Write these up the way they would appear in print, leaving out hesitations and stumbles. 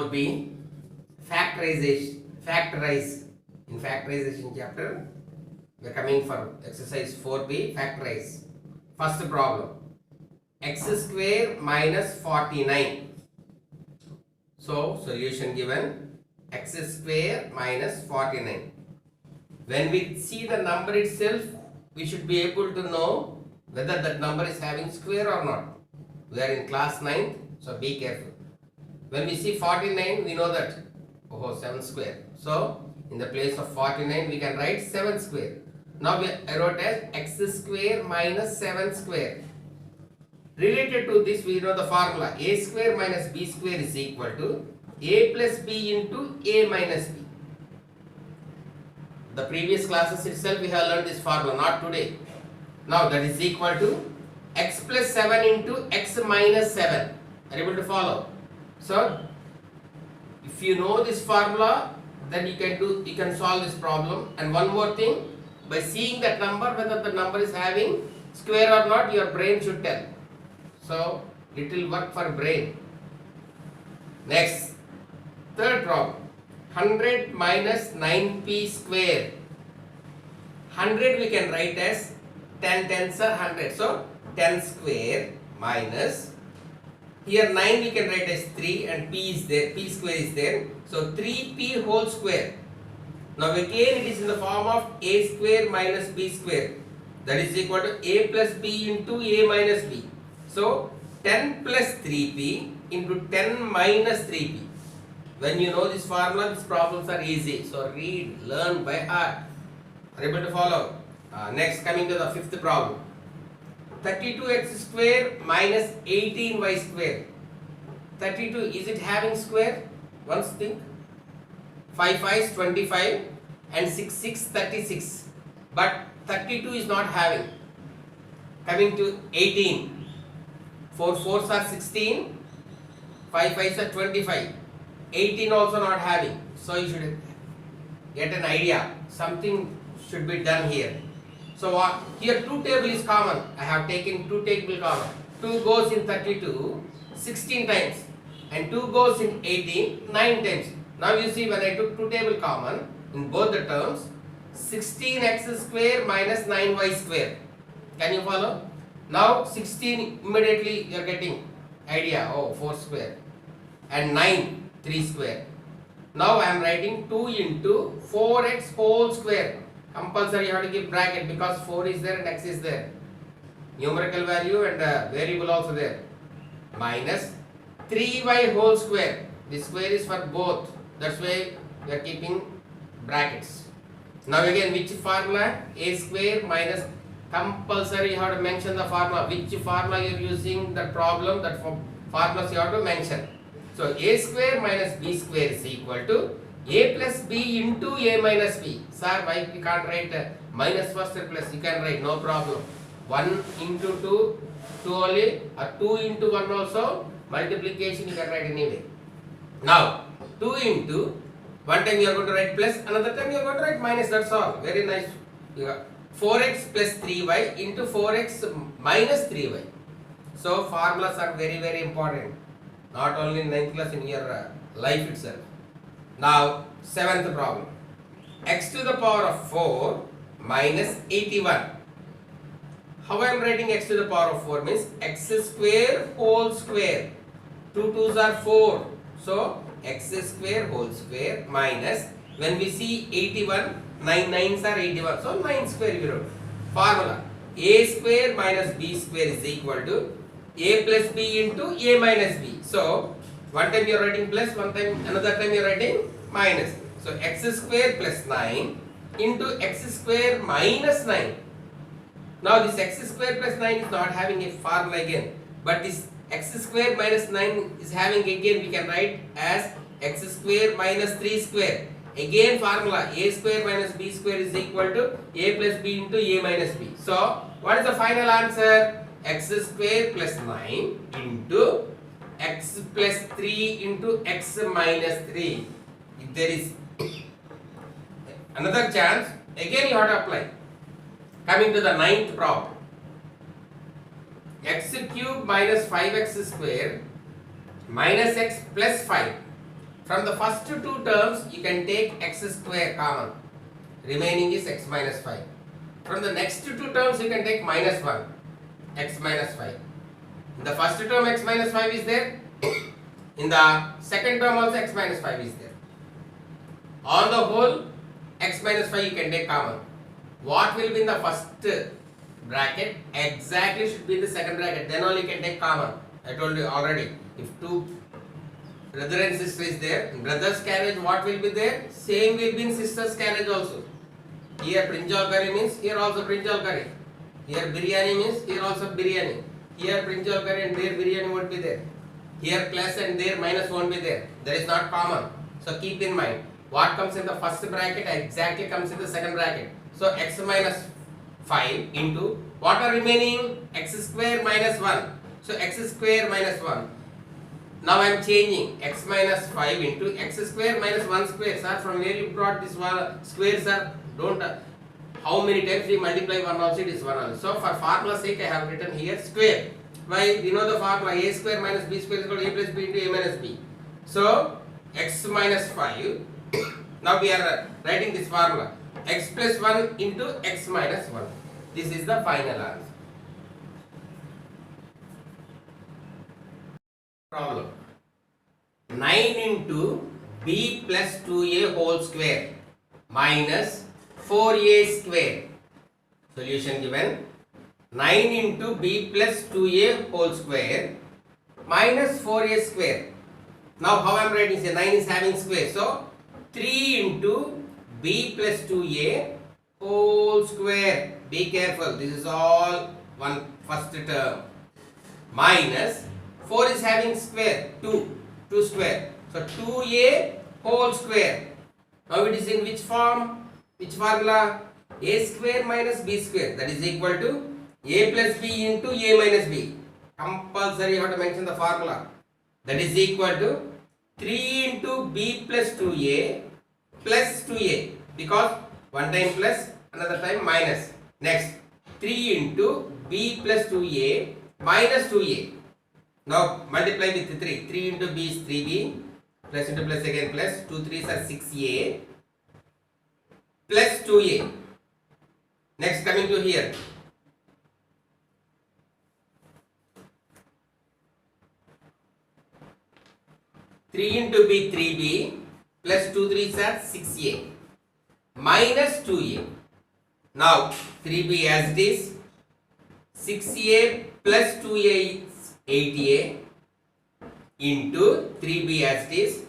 4b, factorize. In factorization chapter, we are coming for exercise 4b, factorize. First problem, x square minus 49. So solution given, x square minus 49. When we see the number itself, we should be able to know whether that number is having square or not. We are in class 9th, so be careful. When we see 49, we know that 7 square. So in the place of 49, we can write 7 square. Now I wrote as x square minus 7 square. Related to this, we know the formula a square minus b square is equal to a plus b into a minus b. The previous classes itself we have learned this formula, not today. Now that is equal to x plus 7 into x minus 7. Are you able to follow? So if you know this formula, then you can solve this problem. And one more thing, by seeing that number, whether the number is having square or not, your brain should tell. So little work for brain. Next, third problem, 100 minus 9p square. 100 we can write as 10 tens are 100. So 10 square minus, here 9 we can write as 3 and p is there, p square is there. So 3p whole square. Now again it is in the form of a square minus b square. That is equal to a plus b into a minus b. So 10 plus 3p into 10 minus 3p. When you know this formula, these problems are easy. So read, learn by heart. Are you able to follow? Next, coming to the fifth problem. 32x square minus 18y square. 32, is it having square? Once think. 5 5 is 25 and 6 6 36. But 32 is not having. Coming to 18. 4 4s are 16. 5 5s are 25. 18 also not having. So you should get an idea. Something should be done here. So here 2 table is common. I have taken 2 table common. 2 goes in 32 16 times and 2 goes in 18 9 times. Now you see, when I took 2 table common in both the terms, 16x square minus 9y square. Can you follow? Now 16, immediately you are getting idea. 4 square and 9 3 square. Now I am writing 2 into 4x whole square. Compulsory you have to give bracket because 4 is there and x is there. Numerical value and variable also there. Minus 3y whole square. This square is for both. That's why we are keeping brackets. Now again, which formula? A square minus, compulsory you have to mention the formula. Which formula you are using the problem, that formulas you have to mention. So a square minus b square is equal to a plus b into a minus b. Sir, why we can't write minus first or plus? You can write, no problem. 1 into 2, 2 only, or 2 into 1 also. Multiplication you can write anyway. Now 2 into, one time you are going to write plus, another time you are going to write minus. That's all. Very nice. You have 4x plus 3y into 4x minus 3y. So formulas are very very important. Not only in 9th class, in your life itself. Now 7th problem. X to the power of 4 minus 81. How I am writing x to the power of 4 means x square whole square. 2 2s are 4. So x square whole square minus, when we see 81, 9 9s are 81. So 9 square we wrote. Formula a square minus b square is equal to a plus b into a minus b. So one time you are writing plus, one time, another time you are writing minus. So x square plus 9 into x square minus 9. Now this x square plus 9 is not having a formula again, but this x square minus 9 is having again, we can write as x square minus 3 square. Again formula a square minus b square is equal to a plus b into a minus b. So what is the final answer? X square plus 9 into x plus 3 into x minus 3. If there is another chance, again you have to apply. Coming to the 9th problem. X cube minus 5x square minus x plus 5. From the first two terms, you can take x square common. Remaining is x minus 5. From the next two terms, you can take minus 1, x minus 5. In the first term, x minus 5 is there. In the second term also, x minus 5 is there. On the whole, x minus 5 you can take common. What will be in the first bracket exactly should be in the second bracket. Then only you can take common. I told you already. If two brother and sister is there, in brother's carriage what will be there? Same will be in sister's carriage also. Here brinjal curry means here also brinjal curry. Here biryani means here also biryani. Here brinjal curry and there biryani won't be there. Here plus and there minus won't be there. That is not common. So keep in mind, what comes in the first bracket exactly comes in the second bracket. So x minus 5 into what are remaining? X square minus 1. So x square minus 1. Now I am changing x minus 5 into x square minus 1 square. Sir, from where you brought this one square, sir? Don't. How many times we multiply 1 also? It is 1 also. So for formula sake, I have written here square. Why? We know the formula a square minus b square is equal to a plus b into a minus b. So x minus 5. Now we are writing this formula. X plus 1 into x minus 1. This is the final answer. Problem. 9 into b plus 2a whole square minus 4a square. Solution given. 9 into b plus 2a whole square minus 4a square. Now how I am writing? Say 9 is having square. So 3 into b plus 2a whole square. Be careful. This is all one first term. Minus 4 is having square. 2 square. So 2a whole square. Now it is in which form? Which formula? A square minus b square. That is equal to a plus b into a minus b. Compulsory you have to mention the formula. That is equal to 3 into b plus 2a plus 2a. Because one time plus, another time minus. Next, 3 into b plus 2a minus 2a. Now multiply with 3. 3 into b is 3b. Plus into plus again plus. 2 3s are 6a. Plus 2a. Next coming to here. 3 into b 3b. Plus 2 3s are 6a. Minus 2a. Now 3b as it is. 6a plus 2a is 8a into 3b as it is.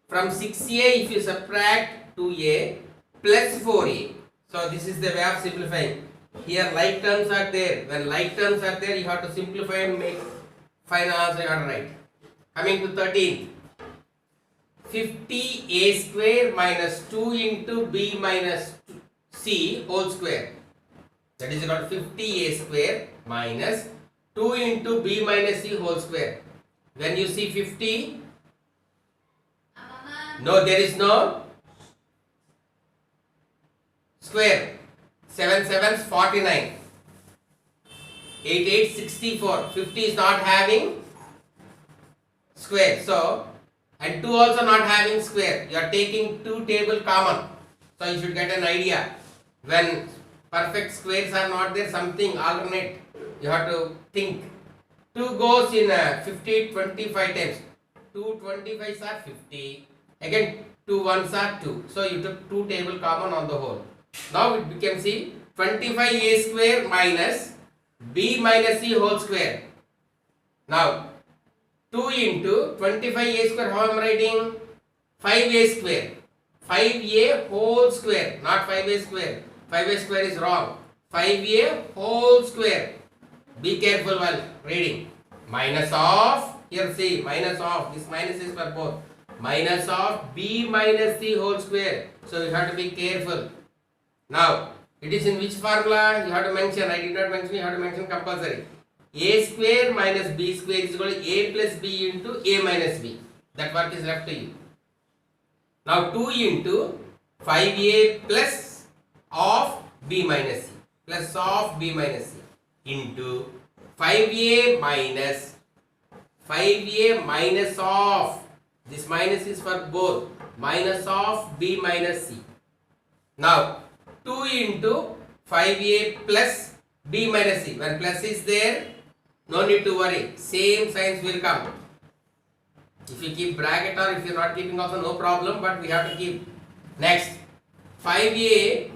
From 6a if you subtract 2a plus 4a. So this is the way of simplifying. Here like terms are there. When like terms are there, you have to simplify and make final answer you have to write. Coming to 13th. 50a square minus 2 into b minus c whole square. That is equal to 50a square minus 2 into b minus c whole square. When you see 50, no, there is no square. 7 7s 49. 8 8 64. 50 is not having square. So, and 2 also not having square. You are taking 2 table common. So, you should get an idea. When perfect squares are not there, something alternate. You have to think. 2 goes in 50 25 times. 2 25s are 50. Again 2 1s are 2. So, you took 2 table common on the whole. Now, it became C 25a square minus b minus c whole square. Now, 2 into 25a square, how I am writing? 5a square. 5a whole square, not 5a square. 5a square is wrong. 5a whole square. Be careful while reading. Minus of, here see, minus of, this minus is for both. Minus of b minus c whole square. So you have to be careful. Now, it is in which formula? You have to mention. I did not mention, you have to mention compulsory. A square minus b square is equal to a plus b into a minus b. That work is left to you. Now 2 into 5a plus of b minus c plus of b minus c into 5a minus of This minus is for both. Minus of b minus c. Now 2 into 5a plus b minus c. When plus is there, no need to worry. Same signs will come. If you keep bracket or if you are not keeping also no problem, but we have to keep. Next 5a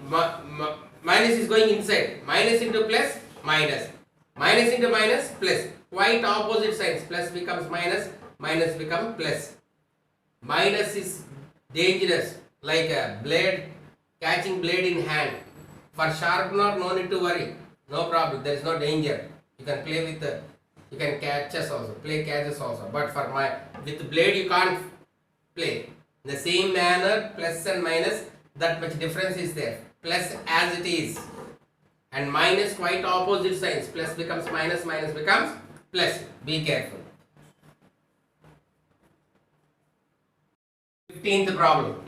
minus is going inside. Minus into plus, minus. Minus into minus, plus. Quite opposite signs. Plus becomes minus, minus becomes plus. Minus is dangerous, like a blade, catching blade in hand. For sharpener, no need to worry. No problem. There is no danger. You can play with you can catches also, play catches also. But for with blade you can't play. In the same manner, plus and minus, that much difference is there. Plus as it is, and minus quite opposite signs. Plus becomes minus, minus becomes plus. Be careful. 15th problem.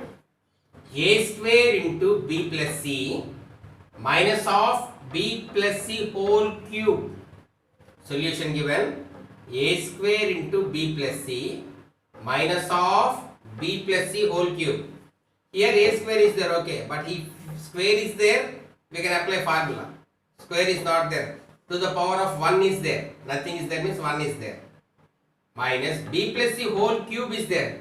A square into b plus c minus of b plus c whole cube. Solution given. A square into b plus c minus of b plus c whole cube. Here a square is there, okay, but if square is there, we can apply formula. Square is not there. To the power of 1 is there. Nothing is there means 1 is there. Minus b plus c whole cube is there.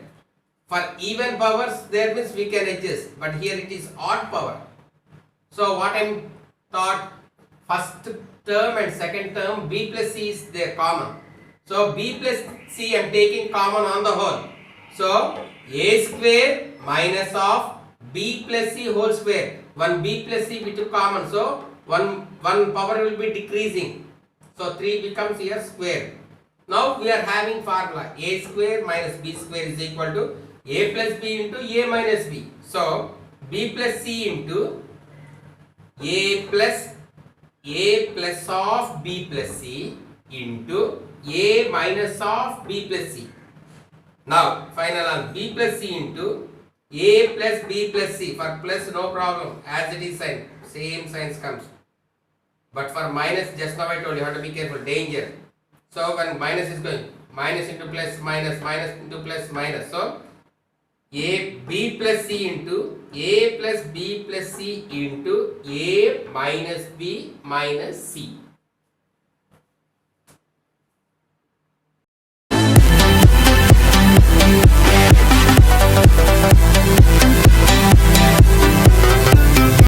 For even powers there means we can adjust, but here it is odd power. So what I am thought, first term and second term b plus c is there common. So b plus c I am taking common on the whole. So a square minus of b plus c whole square. One b plus c we took common, so one power will be decreasing. So 3 becomes here square. Now we are having formula a square minus b square is equal to a plus b into a minus b. So b plus c into a plus of b plus c into a minus of b plus c. Now final on b plus c into a plus b plus c. For plus no problem, as it is sign, same signs comes. But for minus, just now I told you have to be careful, danger. So when minus is going, minus into plus, minus, minus into plus, minus. So a b plus c into a plus b plus c into a minus b minus c.